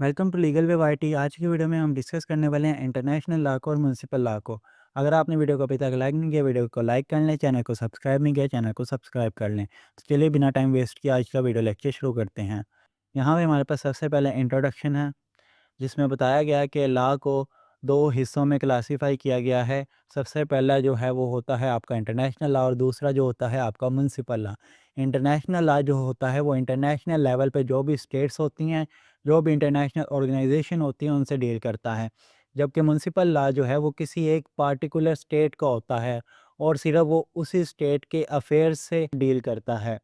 Welcome to legal way YT. आज की video में हम डिस्कस करने वाले हैं इंटरनेशनल लॉ को और म्युनिसिपल लॉ को। अगर आपने वीडियो को अभी तक लाइक नहीं किया, वीडियो को लाइक कर लें। चैनल को सब्सक्राइब नहीं किया, चैनल को सब्सक्राइब कर लें। तो चलिए बिना टाइम वेस्ट किए आज का वीडियो लेक्चर शुरू करते हैं। यहाँ पे हमारे पास सबसे पहले इंट्रोडक्शन है, जिसमें बताया गया है कि लॉ को दो हिस्सों में क्लासीफाई किया गया है। सबसे पहला जो है वो होता है आपका इंटरनेशनल लॉ और दूसरा जो होता है आपका म्युनिसिपल लॉ। इंटरनेशनल लॉ जो होता है वो इंटरनेशनल लेवल पे जो भी स्टेट्स होती हैं, जो भी इंटरनेशनल ऑर्गेनाइजेशन होती हैं, उनसे डील करता है। जबकि म्युनिसिपल लॉ जो है वो किसी एक पार्टिकुलर स्टेट का होता है और सिर्फ वो उसी स्टेट के अफेयर्स से डील करता है।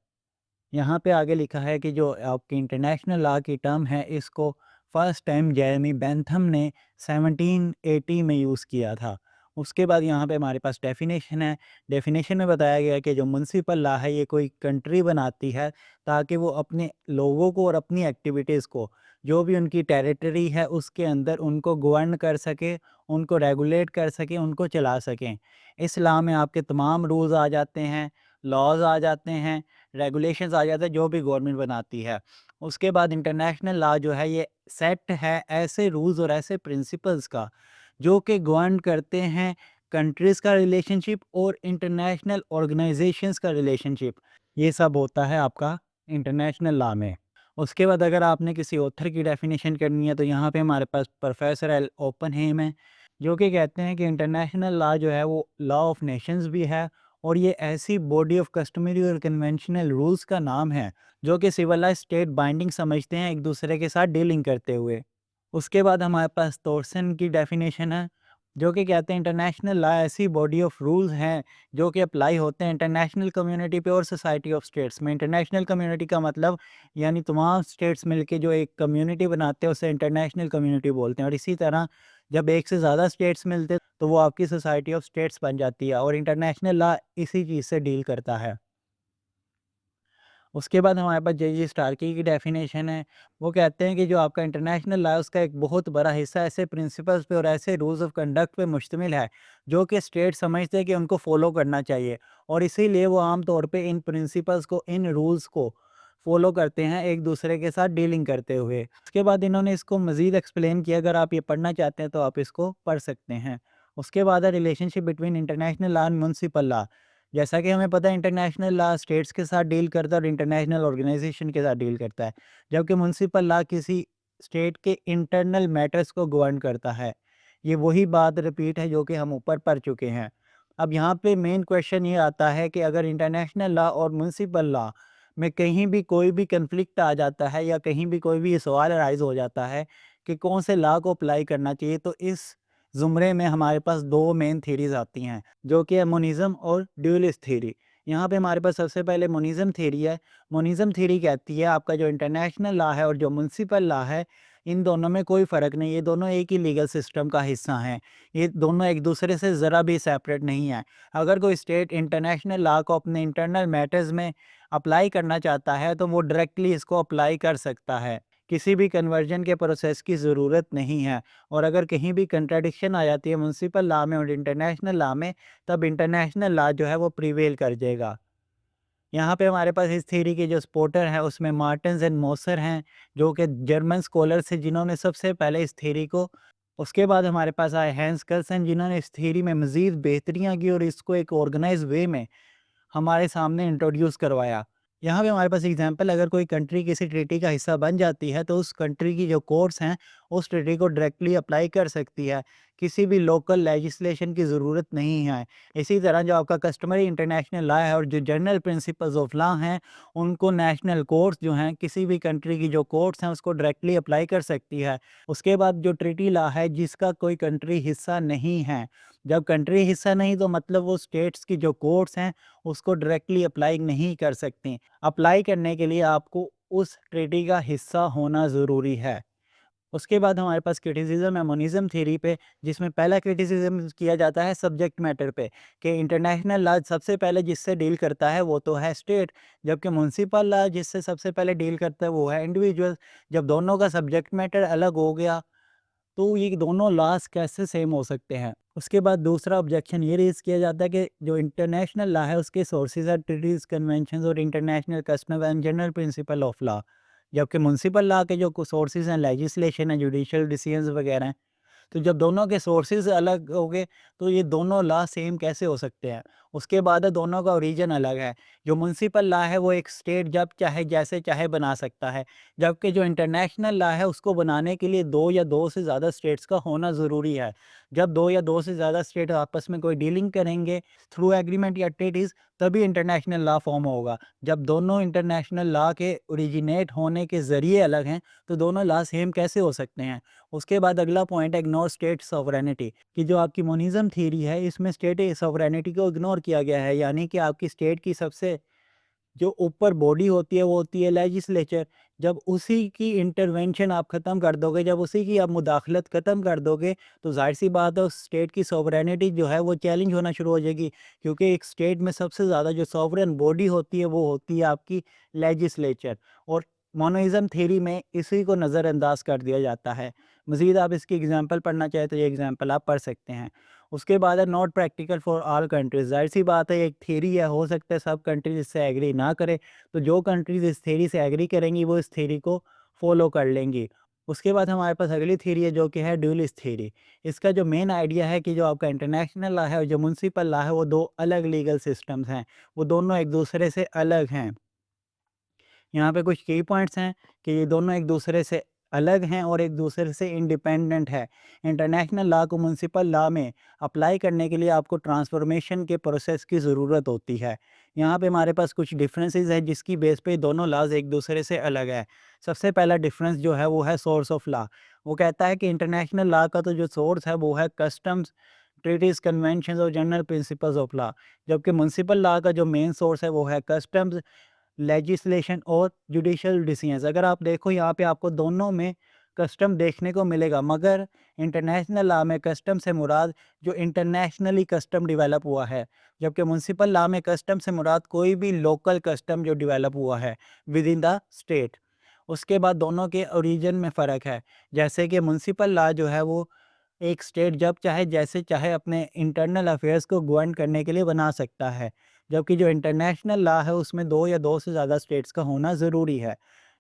यहाँ पे आगे लिखा है कि जो आपकी इंटरनेशनल लॉ की टर्म है, इसको फर्स्ट टाइम जेरेमी बेंथम ने 1780 में यूज़ किया था। उसके बाद यहाँ पे हमारे पास डेफिनेशन है। डेफिनेशन में बताया गया है कि जो म्युनिसिपल लॉ है ये कोई कंट्री बनाती है ताकि वो अपने लोगों को और अपनी एक्टिविटीज़ को, जो भी उनकी टेरिटरी है उसके अंदर, उनको गवर्न कर सके, उनको रेगुलेट कर सके, उनको चला सकें। इस लॉ में आपके तमाम रूल्स आ जाते हैं, लॉज आ जाते हैं, रेगुलेशंस आ जाते हैं जो भी गवर्नमेंट बनाती है। उसके बाद इंटरनेशनल लॉ जो है ये सेट है ऐसे रूल्स और ऐसे प्रिंसिपल्स का जो कि गवर्न करते हैं कंट्रीज़ का रिलेशनशिप और इंटरनेशनल ऑर्गेनाइजेशंस का रिलेशनशिप। ये सब होता है आपका इंटरनेशनल लॉ में। उसके बाद अगर आपने किसी ऑथर की डेफिनेशन करनी है तो यहाँ पे हमारे पास प्रोफेसर एल ओपनहेम है, जो कि कहते हैं कि इंटरनेशनल लॉ जो है वो लॉ ऑफ नेशंस भी है और ये ऐसी बॉडी ऑफ कस्टमरी और कन्वेंशनल रूल्स का नाम है जो कि सिविलाइज्ड स्टेट बाइंडिंग समझते हैं एक दूसरे के साथ डीलिंग करते हुए। उसके बाद हमारे पास तोरसन की डेफिनेशन है, जो कि कहते हैं इंटरनेशनल लॉ ऐसी बॉडी ऑफ रूल्स हैं जो कि अप्लाई होते हैं इंटरनेशनल कम्युनिटी पे और सोसाइटी ऑफ स्टेट्स में। इंटरनेशनल कम्युनिटी का मतलब यानी तमाम स्टेट्स मिलके जो एक कम्युनिटी बनाते हैं उसे इंटरनेशनल कम्युनिटी बोलते हैं। और इसी तरह जब एक से ज़्यादा स्टेट्स मिलते हैं तो वो आपकी सोसाइटी ऑफ स्टेट्स बन जाती है और इंटरनेशनल लॉ इसी चीज़ से डील करता है। उसके बाद हमारे पास जे स्टार्की की डेफिनेशन है। वो कहते हैं कि जो आपका इंटरनेशनल लॉ है उसका एक बहुत बड़ा हिस्सा ऐसे प्रिंसिपल्स पे और ऐसे रूल्स ऑफ कंडक्ट पे मुश्तमिल है जो कि स्टेट समझते हैं कि उनको फॉलो करना चाहिए और इसीलिए वो आम तौर पे इन प्रिंसिपल्स को, इन रूल्स को फॉलो करते हैं एक दूसरे के साथ डीलिंग करते हुए। उसके बाद इन्होंने इसको मज़ीद एक्सप्लेन किया। अगर आप ये पढ़ना चाहते हैं तो आप इसको पढ़ सकते हैं। उसके बाद है relationship between international law and municipal law. जैसा कि हमें पता है इंटरनेशनल लॉ स्टेट्स के साथ डील करता है और इंटरनेशनल ऑर्गेनाइजेशन के साथ डील करता है, जबकि म्युनिसिपल लॉ किसी स्टेट के इंटरनल मैटर्स को गवर्न करता है। ये वही बात रिपीट है जो कि हम ऊपर पढ़ चुके हैं। अब यहाँ पे मेन क्वेश्चन ये आता है कि अगर इंटरनेशनल लॉ और म्युनिसिपल लॉ में कहीं भी कोई भी कन्फ्लिक्ट आ जाता है या कहीं भी कोई भी ये सवाल अराइज हो जाता है कि कौन से लॉ को अप्लाई करना चाहिए, तो इस ज़ुमरे में हमारे पास दो मेन थ्योरीज आती हैं जो कि है मोनिज़्म और ड्यूलिस्ट थ्योरी। यहाँ पे हमारे पास सबसे पहले मोनिज़्म थ्योरी है। मोनिज़्म थ्योरी कहती है आपका जो इंटरनेशनल लॉ है और जो म्युनिसिपल लॉ है, इन दोनों में कोई फ़र्क नहीं है, ये दोनों एक ही लीगल सिस्टम का हिस्सा हैं। ये दोनों एक दूसरे से ज़रा भी सेपरेट नहीं है। अगर कोई स्टेट इंटरनेशनल लॉ को अपने इंटरनल मैटर्स में अप्लाई करना चाहता है तो वो डायरेक्टली इसको अप्लाई कर सकता है। किसी भी कन्वर्जन के प्रोसेस की ज़रूरत नहीं है। और अगर कहीं भी कंट्राडिक्शन आ जाती है म्युनिसिपल लॉ में और इंटरनेशनल लॉ में, तब इंटरनेशनल लॉ जो है वो प्रिवेल कर जाएगा। यहाँ पे हमारे पास इस थ्योरी के जो सपोर्टर हैं उसमें मार्टन्स एंड मोसर हैं, जो कि जर्मन स्कॉलर्स हैं जिन्होंने सबसे पहले इस थ्योरी को, उसके बाद हमारे पास आए हैंस कर्सन जिन्होंने इस थ्योरी में मज़ीद बेहतरियाँ की और इसको एक ऑर्गेनाइज़ वे में हमारे सामने इंट्रोड्यूस करवाया। यहाँ पे हमारे पास एग्जांपल, अगर कोई कंट्री किसी ट्रीटी का हिस्सा बन जाती है तो उस कंट्री की जो कोर्ट्स हैं उस ट्रीटी को डायरेक्टली अप्लाई कर सकती है। किसी भी लोकल लेजिस्लेशन की ज़रूरत नहीं है। इसी तरह जो आपका कस्टमरी इंटरनेशनल लॉ है और जो जनरल प्रिंसिपल्स ऑफ लॉ हैं, उनको नेशनल कोर्ट्स जो हैं किसी भी कंट्री की जो कोर्ट्स हैं उसको डायरेक्टली अप्लाई कर सकती है। उसके बाद जो ट्रीटी लॉ है जिसका कोई कंट्री हिस्सा नहीं है, जब कंट्री हिस्सा नहीं तो मतलब वो स्टेट्स की जो कोर्ट्स हैं उसको डायरेक्टली अप्लाई नहीं कर सकते। अप्लाई करने के लिए आपको उस ट्रीटी का हिस्सा होना ज़रूरी है। उसके बाद हमारे पास क्रिटिसिज्म है मोनिज़्म थ्योरी पे, जिसमें पहला क्रिटिसिज्म किया जाता है सब्जेक्ट मैटर पे कि इंटरनेशनल लॉ सबसे पहले जिससे डील करता है वो तो है स्टेट, जबकि म्युनिसिपल लॉ जिससे सबसे पहले डील करता है वो है इंडिविजुअल। जब दोनों का सब्जेक्ट मैटर अलग हो गया तो ये दोनों लॉज कैसे सेम हो सकते हैं। उसके बाद दूसरा ऑब्जेक्शन ये रेज़ किया जाता है कि जो इंटरनेशनल लॉ है उसके सोर्सेज़ आर ट्रीटीज़, कन्वेंशंस और international custom and general principle of law. जबकि म्युनिसिपल लॉ के जो सोर्सेज़ हैं, लेजिस्लेशन है, जुडिशियल डिसीजंस वगैरह हैं, तो जब दोनों के सोर्सेज़ अलग हो गए, तो ये दोनों लॉ सेम कैसे हो सकते हैं? उसके बाद है दोनों का ओरिजिन अलग है। जो म्युनिसिपल लॉ है वो एक स्टेट जब चाहे जैसे चाहे बना सकता है, जबकि जो इंटरनेशनल लॉ है उसको बनाने के लिए 2 या 2 से ज़्यादा स्टेट्स का होना ज़रूरी है। जब 2 या 2 से ज़्यादा स्टेट आपस में कोई डीलिंग करेंगे थ्रू एग्रीमेंट या ट्रीटीज़, तभी इंटरनेशनल लॉ फॉर्म होगा। जब दोनों इंटरनेशनल लॉ के ओरिजिनेट होने के ज़रिए अलग हैं, तो दोनों लॉ सेम कैसे हो सकते हैं? उसके बाद अगला पॉइंट है इग्नोर स्टेट सॉवरेनिटी, कि जो आपकी मोनिज़्म थ्योरी है इसमें स्टेट सॉवरेनिटी को इग्नोर किया गया है, यानी कि आपकी स्टेट की सबसे जो ऊपर बॉडी होती है वो होती है लेजिस्लेचर। जब उसी की इंटरवेंशन आप ख़त्म कर दोगे, जब उसी की आप मुदाखलत ख़त्म कर दोगे, तो ज़ाहिर-सी बात है उस स्टेट की सॉवरेनिटी जो है वो चैलेंज होना शुरू हो जाएगी, क्योंकि एक स्टेट में सबसे ज़्यादा जो सॉवरेन बॉडी होती है वो होती है आपकी लेजिस्लेचर। और मोनोइज़्म थ्योरी में इसी को नज़रअंदाज कर दिया जाता है। मज़ीद आप इसकी एग्ज़ाम्पल पढ़ना चाहें तो ये एग्ज़ाम्पल आप पढ़ सकते हैं। उसके बाद है not practical for all countries, ज़ाहिर-सी बात है ये एक थ्योरी है, हो सकता है सब कंट्रीज़ इससे एग्री ना करें, तो जो कंट्रीज़ इस थ्योरी से एग्री करेंगी वो इस थ्योरी को फ़ॉलो कर लेंगी। उसके बाद हमारे पास अगली थ्योरी है जो कि है ड्यूलिस्ट थ्योरी। इसका जो मेन आइडिया है कि जो आपका इंटरनेशनल लॉ है और जो म्युनिसिपल लॉ है वो 2 अलग लीगल सिस्टम्स हैं, वो दोनों एक दूसरे से अलग हैं। यहाँ पे कुछ की पॉइंट्स हैं कि ये दोनों एक दूसरे से अलग हैं और एक दूसरे से इंडिपेंडेंट है। इंटरनेशनल लॉ को म्युनिसिपल लॉ में अप्लाई करने के लिए आपको ट्रांसफॉर्मेशन के प्रोसेस की ज़रूरत होती है। यहाँ पे हमारे पास कुछ डिफरेंसेस हैं जिसकी बेस पे दोनों लॉज़ एक दूसरे से अलग है। सबसे पहला डिफरेंस जो है वो है सोर्स ऑफ लॉ। वो कहता है कि इंटरनेशनल लॉ का तो जो सोर्स है वो है कस्टम्स, ट्रीटीज़, कन्वेंशंस और जनरल प्रिंसिपल्स ऑफ लॉ। जबकि म्युनिसिपल लॉ का जो मेन सोर्स है वो है कस्टम्स, लेजिस्लेशन और जुडिशियल डिसीजंस। अगर आप देखो यहाँ पे आपको दोनों में कस्टम देखने को मिलेगा, मगर इंटरनेशनल लॉ में कस्टम से मुराद जो इंटरनेशनली कस्टम डेवलप हुआ है, जबकि म्युनिसिपल लॉ में कस्टम से मुराद कोई भी लोकल कस्टम जो डेवलप हुआ है विद इन द स्टेट। उसके बाद दोनों के ओरिजिन में फ़र्क है, जैसे कि म्युनिसिपल लॉ जो है वो एक स्टेट जब चाहे जैसे चाहे अपने इंटरनल अफेयर्स को गवर्न करने के लिए बना सकता है, जबकि जो इंटरनेशनल लॉ है उसमें 2 या 2 से ज़्यादा स्टेट्स का होना ज़रूरी है।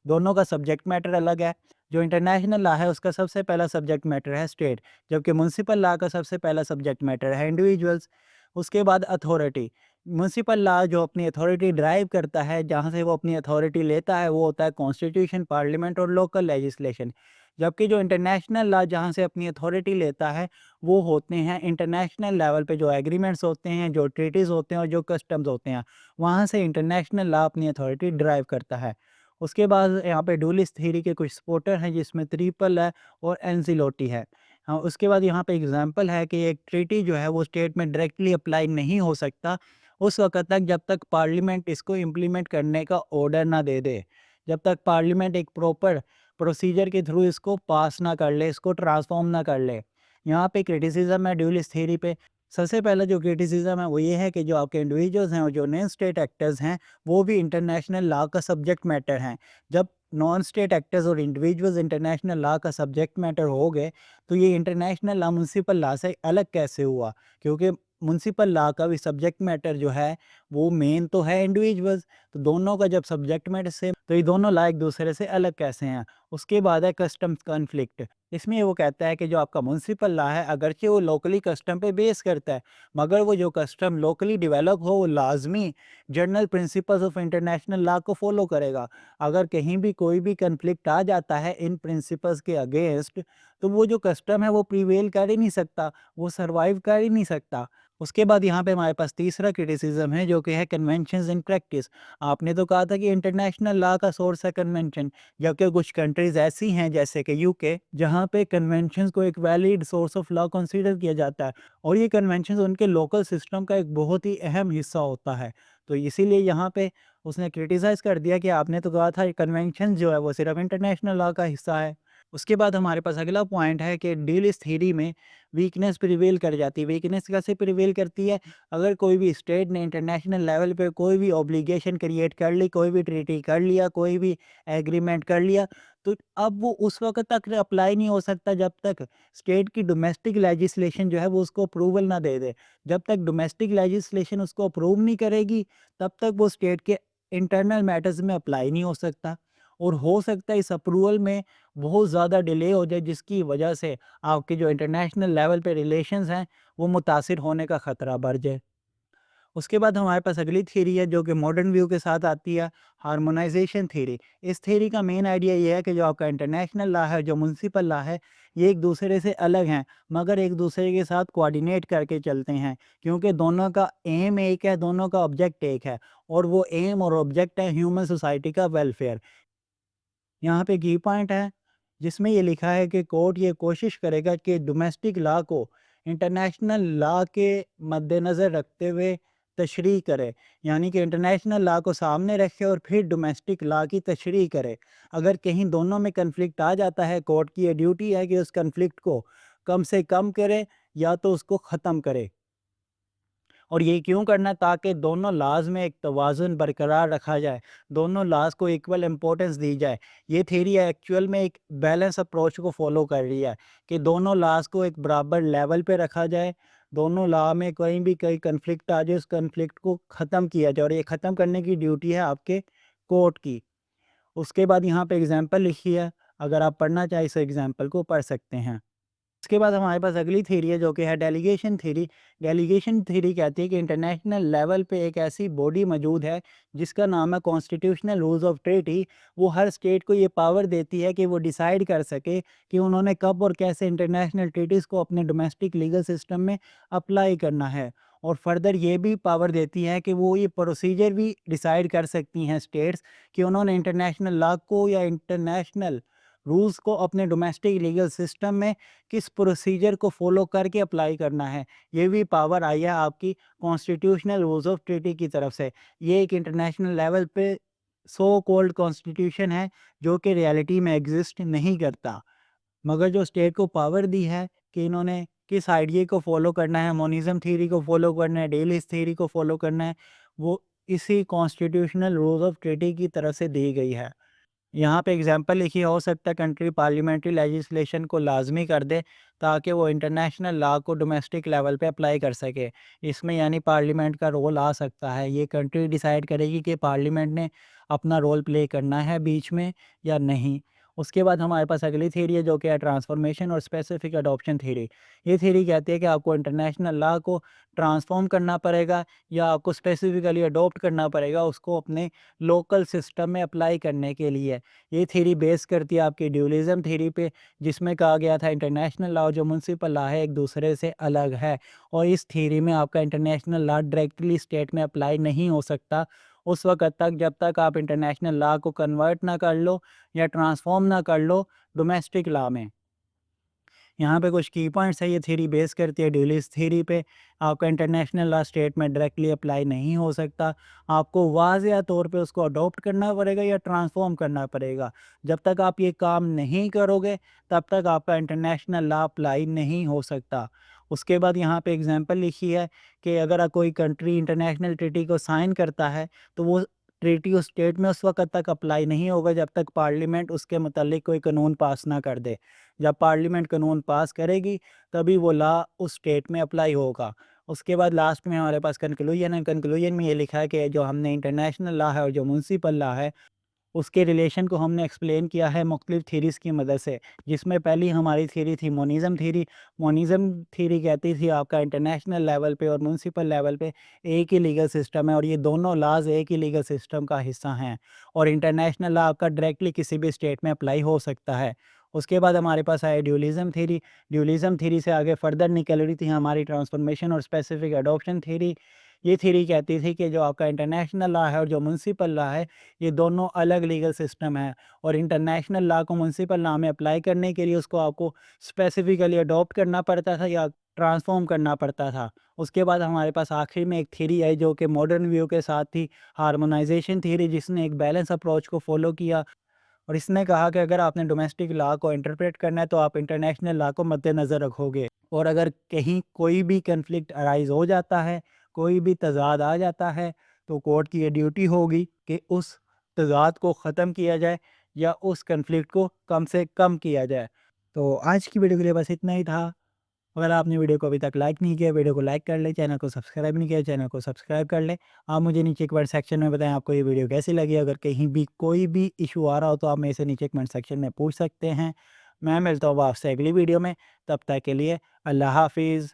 दोनों का सब्जेक्ट मैटर अलग है। जो इंटरनेशनल लॉ है उसका सबसे पहला सब्जेक्ट मैटर है स्टेट, जबकि म्युनिसिपल लॉ का सबसे पहला सब्जेक्ट मैटर है इंडिविजुअल्स। उसके बाद अथॉरिटी। म्युनिसिपल लॉ जो अपनी अथॉरिटी ड्राइव करता है, जहाँ से वो अपनी अथॉरिटी लेता है, वो होता है कॉन्स्टिट्यूशन, पार्लियामेंट और लोकल लेजिस्लेशन। जबकि जो इंटरनेशनल लॉ जहाँ से अपनी अथॉरिटी लेता है, वो होते हैं इंटरनेशनल लेवल पे जो एग्रीमेंट्स होते हैं, जो ट्रीटीज़ होते हैं और जो कस्टम्स होते हैं, वहाँ से इंटरनेशनल लॉ अपनी अथॉरिटी ड्राइव करता है। उसके बाद यहाँ पे डुअलिस्ट थ्योरी के कुछ सपोर्टर हैं जिसमें ट्रिपल है और एंसिलोटी है। हाँ, उसके बाद यहाँ पे एग्ज़ाम्पल है कि एक ट्रीटी जो है वो स्टेट में डायरेक्टली अप्लाई नहीं हो सकता, उस वक़्त तक जब तक पार्लियामेंट इसको इम्प्लीमेंट करने का ऑर्डर ना दे दे। जब तक पार्लियामेंट एक प्रॉपर प्रोसीजर के थ्रू इसको पास ना कर ले, इसको ट्रांसफ़ॉर्म ना कर ले। यहाँ पे क्रिटिसिज़्म है ड्यूलिस्ट थ्योरी पे। सबसे पहला जो क्रिटिसिज़्म है वो ये है कि जो आपके इंडिविजुअल्स हैं और जो नॉन स्टेट एक्टर्स हैं, वो भी इंटरनेशनल लॉ का सब्जेक्ट मैटर हैं। जब नॉन स्टेट एक्टर्स और इंडिविजुअल्स इंटरनेशनल लॉ का सब्जेक्ट मैटर हो गए, तो ये इंटरनेशनल लॉ म्युनिसिपल लॉ से अलग कैसे हुआ? क्योंकि म्युनिसिपल लॉ का भी सब्जेक्ट मैटर जो है, वो मेन तो है इंडिविजुअल्स, तो दोनों का जब सब्जेक्ट मैटर सेम, तो ये दोनों लॉ एक दूसरे से अलग कैसे हैं? उसके बाद है कस्टम्स कॉन्फ्लिक्ट। इसमें वो कहता है कि जो आपका म्युनिसिपल लॉ है, अगरचे वो लोकली कस्टम पे बेस करता है, मगर वो जो कस्टम लोकली डेवलप हो, वो लाज़मी general principles of international law को फ़ॉलो करेगा। अगर कहीं भी कोई भी कॉन्फ्लिक्ट आ जाता है इन प्रिंसिपल्स के अगेंस्ट, तो वो जो कस्टम है वो प्रिवेल कर ही नहीं सकता, वो सर्वाइव कर ही नहीं सकता। उसके बाद यहाँ पे हमारे पास तीसरा क्रिटिसिज्म है जो कि है कन्वेंशंस इन प्रैक्टिस। आपने तो कहा था कि इंटरनेशनल लॉ का सोर्स है कन्वेंशन, जबकि कुछ कंट्रीज़ ऐसी हैं जैसे कि यूके, जहाँ पे कन्वेंशंस को एक valid source of law consider किया जाता है और ये कन्वेंशंस उनके लोकल सिस्टम का एक बहुत ही अहम हिस्सा होता है। तो इसीलिए यहाँ पे उसने क्रिटिसाइज़ कर दिया कि आपने तो कहा था कन्वेंशन जो है वो सिर्फ़ इंटरनेशनल लॉ का हिस्सा है। उसके बाद हमारे पास अगला पॉइंट है कि डीलिस्ट थ्योरी में वीकनेस प्रिवेल कर जाती है। वीकनेस कैसे प्रिवेल करती है? अगर कोई भी स्टेट ने इंटरनेशनल लेवल पे कोई भी ऑब्लिगेशन क्रिएट कर ली, कोई भी ट्रीटी कर लिया, कोई भी एग्रीमेंट कर लिया, तो अब वो उस वक़्त तक अप्लाई नहीं हो सकता जब तक स्टेट की डोमेस्टिक लेजिस्लेशन जो है वो उसको अप्रूवल ना दे दे। जब तक डोमेस्टिक लेजिस्लेशन उसको अप्रूव नहीं करेगी, तब तक वो स्टेट के इंटरनल मैटर्स में अप्लाई नहीं हो सकता। और हो सकता है इस अप्रूवल में बहुत ज़्यादा डिले हो जाए, जिसकी वजह से आपके जो इंटरनेशनल लेवल पे रिलेशंस हैं वो मुतासिर होने का ख़तरा बढ़ जाए। उसके बाद हमारे पास अगली थ्योरी है जो कि मॉडर्न व्यू के साथ आती है, हार्मोनाइजेशन थ्योरी। इस थ्योरी का मेन आइडिया ये है कि जो आपका इंटरनेशनल लॉ है, जो म्युनिसिपल लॉ है, ये एक दूसरे से अलग हैं, मगर एक दूसरे के साथ कोऑर्डिनेट करके चलते हैं, क्योंकि दोनों का एम एक है, दोनों का ऑब्जेक्ट एक है, और वो एम और ऑब्जेक्ट है ह्यूमन सोसाइटी का वेलफेयर। यहाँ पे की पॉइंट है जिसमें ये लिखा है कि कोर्ट ये कोशिश करेगा कि डोमेस्टिक लॉ को इंटरनेशनल लॉ के मद्देनज़र रखते हुए तशरीह करे, यानी कि इंटरनेशनल लॉ को सामने रखे और फिर डोमेस्टिक लॉ की तशरीह करे। अगर कहीं दोनों में कन्फ्लिक्ट आ जाता है, कोर्ट की ये ड्यूटी है कि उस कन्फ्लिक्ट को कम से कम करे या तो उसको ख़त्म करे। और ये क्यों करना, ताकि दोनों लॉज़ में एक तवाज़ुन बरकरार रखा जाए, दोनों लॉज़ को इक्वल इम्पोर्टेंस दी जाए। ये थ्योरी एक्चुअल में एक बैलेंस अप्रोच को फ़ॉलो कर रही है कि दोनों लॉज़ को एक बराबर लेवल पे रखा जाए, दोनों लॉ में कहीं भी कोई कन्फ्लिक्ट आ जाए, उस कन्फ्लिक्ट को ख़त्म किया जाए, और ये ख़त्म करने की ड्यूटी है आपके कोर्ट की। उसके बाद यहाँ पे एग्ज़ाम्पल लिखी है, अगर आप पढ़ना चाहें इस एग्ज़ाम्पल को पढ़ सकते हैं। उसके बाद हमारे पास अगली थ्योरी है जो कि है डेलीगेशन थ्योरी। डेलीगेशन थ्योरी कहती है कि इंटरनेशनल लेवल पे एक ऐसी बॉडी मौजूद है जिसका नाम है कॉन्स्टिट्यूशनल रूल्स ऑफ ट्रीटी। वो हर स्टेट को ये पावर देती है कि वो डिसाइड कर सके कि उन्होंने कब और कैसे इंटरनेशनल ट्रीटीज़ को अपने डोमेस्टिक लीगल सिस्टम में अप्लाई करना है। और फर्दर ये भी पावर देती है कि वो ये प्रोसीजर भी डिसाइड कर सकती हैं स्टेट्स कि उन्होंने इंटरनेशनल लॉ को या इंटरनेशनल रूल्स को अपने डोमेस्टिक लीगल सिस्टम में किस प्रोसीजर को फॉलो करके अप्लाई करना है। ये भी पावर आई है आपकी कॉन्स्टिट्यूशनल रूल्स ऑफ ट्रीटी की तरफ से। ये एक इंटरनेशनल लेवल पे सो कॉल्ड कॉन्स्टिट्यूशन है जो कि रियलिटी में एग्जिस्ट नहीं करता, मगर जो स्टेट को पावर दी है कि इन्होंने किस आइडिया को फॉलो करना है, मोनिज्म थ्योरी को फॉलो करना है, डेलिस थ्योरी को फॉलो करना है, वो इसी कॉन्स्टिट्यूशनल रूल्स ऑफ ट्रीटी की तरफ से दी गई है। यहाँ पे एग्जांपल लिखिए, हो सकता है कंट्री पार्लियामेंट्री लेजिस्लेशन को लाजमी कर दे ताकि वो इंटरनेशनल लॉ को डोमेस्टिक लेवल पे अप्लाई कर सके। इसमें यानी पार्लियामेंट का रोल आ सकता है। ये कंट्री डिसाइड करेगी कि पार्लियामेंट ने अपना रोल प्ले करना है बीच में या नहीं। उसके बाद हमारे पास अगली थ्योरी है जो कि है ट्रांसफॉर्मेशन और स्पेसिफिक अडॉप्शन थ्योरी। ये थ्योरी कहती है कि आपको इंटरनेशनल लॉ को ट्रांसफॉर्म करना पड़ेगा या आपको स्पेसिफिकली अडॉप्ट करना पड़ेगा उसको अपने लोकल सिस्टम में अप्लाई करने के लिए। ये थ्योरी बेस करती है आपकी ड्यूलिज़्म थ्योरी पे, जिसमें कहा गया था इंटरनेशनल लॉ जो म्युनिसिपल लॉ है एक दूसरे से अलग है, और इस थ्योरी में आपका इंटरनेशनल लॉ डायरेक्टली स्टेट में अप्लाई नहीं हो सकता उस वक़्त तक जब तक आप इंटरनेशनल लॉ को कन्वर्ट ना कर लो या ट्रांसफ़ॉर्म ना कर लो डोमेस्टिक लॉ में। यहाँ पे कुछ की पॉइंट्स है, ये थ्योरी बेस करती है ड्यूलिस थ्योरी पे। आपका इंटरनेशनल लॉ स्टेट में डायरेक्टली अप्लाई नहीं हो सकता, आपको वाज़िया तौर पे उसको अडॉप्ट करना पड़ेगा या ट्रांसफॉर्म करना पड़ेगा। जब तक आप ये काम नहीं करोगे तब तक आपका इंटरनेशनल लॉ अप्लाई नहीं हो सकता। उसके बाद यहाँ पे एग्जांपल लिखी है कि अगर कोई कंट्री इंटरनेशनल ट्रीटी को साइन करता है तो वो ट्रीटी उस स्टेट में उस वक़्त तक अप्लाई नहीं होगा जब तक पार्लियामेंट उसके मुतालिक कोई कानून पास ना कर दे। जब पार्लियामेंट कानून पास करेगी तभी वो लॉ उस स्टेट में अप्लाई होगा। उसके बाद लास्ट में हमारे पास कंक्लूजन है, कंक्लूजन में ये लिखा है कि जो हमने इंटरनेशनल लॉ है और जो म्युनिसिपल लॉ है उसके रिलेशन को हमने एक्सप्लेन किया है मुख्तलिफ थीरीज़ की मदद से, जिसमें पहली हमारी थीरी थी मोनिज़म थीरी। मोनिज़म थीरी कहती थी आपका इंटरनेशनल लेवल पे और म्युनिसिपल लेवल पे एक ही लीगल सिस्टम है और ये दोनों लॉज़ एक ही लीगल सिस्टम का हिस्सा हैं, और इंटरनेशनल लॉ आपका डायरेक्टली किसी भी स्टेट में अप्लाई हो सकता है। उसके बाद हमारे पास आए ड्यूलिज़म थीरी। ड्यूलिज़म थीरी से आगे फर्दर निकल रही थी हमारी ट्रांसफॉर्मेशन और स्पेसिफिक अडॉप्शन थीरी। ये थीरी कहती थी कि जो आपका इंटरनेशनल लॉ है और जो म्युनिसिपल लॉ है, ये दोनों अलग लीगल सिस्टम है, और इंटरनेशनल लॉ को म्युनिसिपल लॉ में अप्लाई करने के लिए उसको आपको स्पेसिफिकली अडॉप्ट करना पड़ता था या ट्रांसफॉर्म करना पड़ता था। उसके बाद हमारे पास आखिर में एक थ्योरी आई जो कि मॉडर्न व्यू के साथ थी, हार्मोनाइजेशन थ्योरी, जिसने एक बैलेंस अप्रोच को फॉलो किया और इसने कहा कि अगर आपने डोमेस्टिक लॉ को इंटरप्रेट करना है तो आप इंटरनेशनल लॉ को मद्देनज़र रखोगे, और अगर कहीं कोई भी कन्फ्लिक्ट अराइज़ हो जाता है, कोई भी तज़ाद आ जाता है, तो कोर्ट की ये ड्यूटी होगी कि उस तज़ाद को ख़त्म किया जाए या उस कन्फ्लिक्ट को कम से कम किया जाए। तो आज की वीडियो के लिए बस इतना ही था। अगर आपने वीडियो को अभी तक लाइक नहीं किया, वीडियो को लाइक कर लें, चैनल को सब्सक्राइब नहीं किया, चैनल को सब्सक्राइब कर लें। आप मुझे नीचे कमेंट सेक्शन में बताएँ आपको ये वीडियो कैसी लगी? अगर कहीं भी कोई भी इश्यू आ रहा हो तो आप मेरे से नीचे कमेंट सेक्शन में पूछ सकते हैं। मैं मिलता हूँ आपसे अगली वीडियो में, तब तक के लिए अल्लाह हाफ़िज़।